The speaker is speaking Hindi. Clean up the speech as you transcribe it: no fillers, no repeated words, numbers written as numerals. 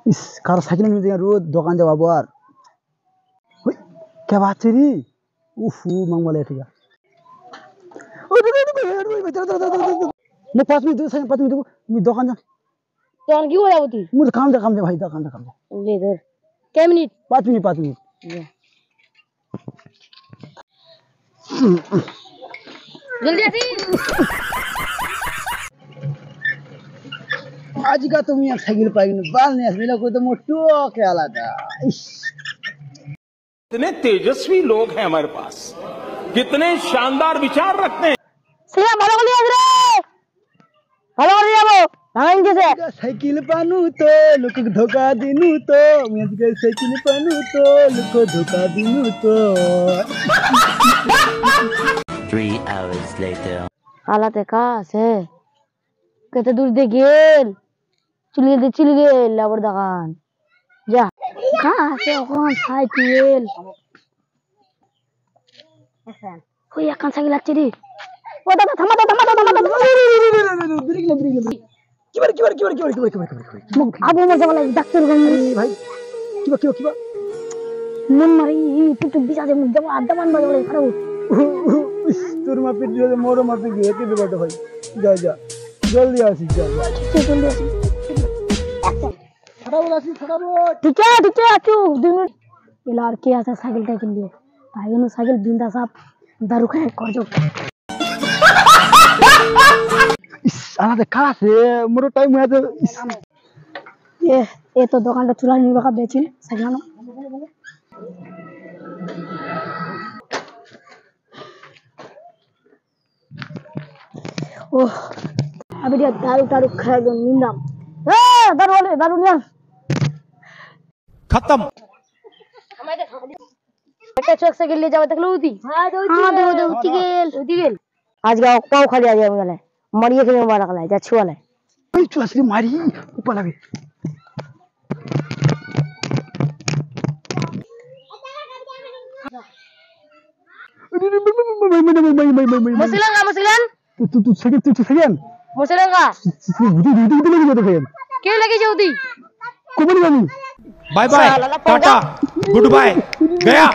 इस कार साइकिल में रोज दुकान जावा बार क्या बात है री उफ मंगल है ठीक है मैं 5 मिनट 5 मिनट मैं दुकान जा तो क्यों हो जाती मुझे काम जा भाई दुकान जा ले इधर क्या मिनट 5 मिनट जल्दी आती आज का तुम यहाँ साइकिल पाएंगे बाल नहीं मेरा कोई तो मोटो क्या था कितने तेजस्वी लोग हैं हमारे पास, कितने शानदार विचार रखते हैं। सिया भालो लिया रे भालो लिया वो भागेंगे से साइकिल पानू तो लोग को धोखा दिनू तो मैं आज का साइकिल पानू तो लोग को धोखा दिनू तो 3 hours later हालत है कहाँ से कहते दूर दे गेल चिल गेल लाबर दगान जा कहाँ से कौन साइकिल वो ये कौन साइकिल अच्छी दी वो दादा थमा ब्रेक ले अब वो मजा वाला डॉक्टर गई भाई क्यों मन मारी तू बिचा दे मुझे आदमान बजे वाला खड़ा हो तोर मा पे दियो मोरो मा पे गए के बेटा भाई जा जल्दी आसी जा जल्दी आसी खड़ा बोल ठीक है आचू 2 मिनट ये लड़के ऐसा साइकिल के लिए भाई ने साइकिल बिंदा साहब दारू खाए कर जो इस आना दे कहां से मोरो टाइम हुआ तो ये तो दुकान का चूल्हा नहीं लगा बेचिन साइकिल ना ओह अभी ये दारू खाए गो निंदा दारू नहीं खत्म। बेटा चौक से ले जाओ तक लोती हां दो उठी गेल आज गाओ पाव खा लिया जाए वाला मरिए के में मारा जा छुआ ले ओए तू असली मारी ऊपर लगे मुसलन तू सेकंड मुसलन का दू क्यों लगी जाऊदी को बनी bye bye ta-ta goodbye गया।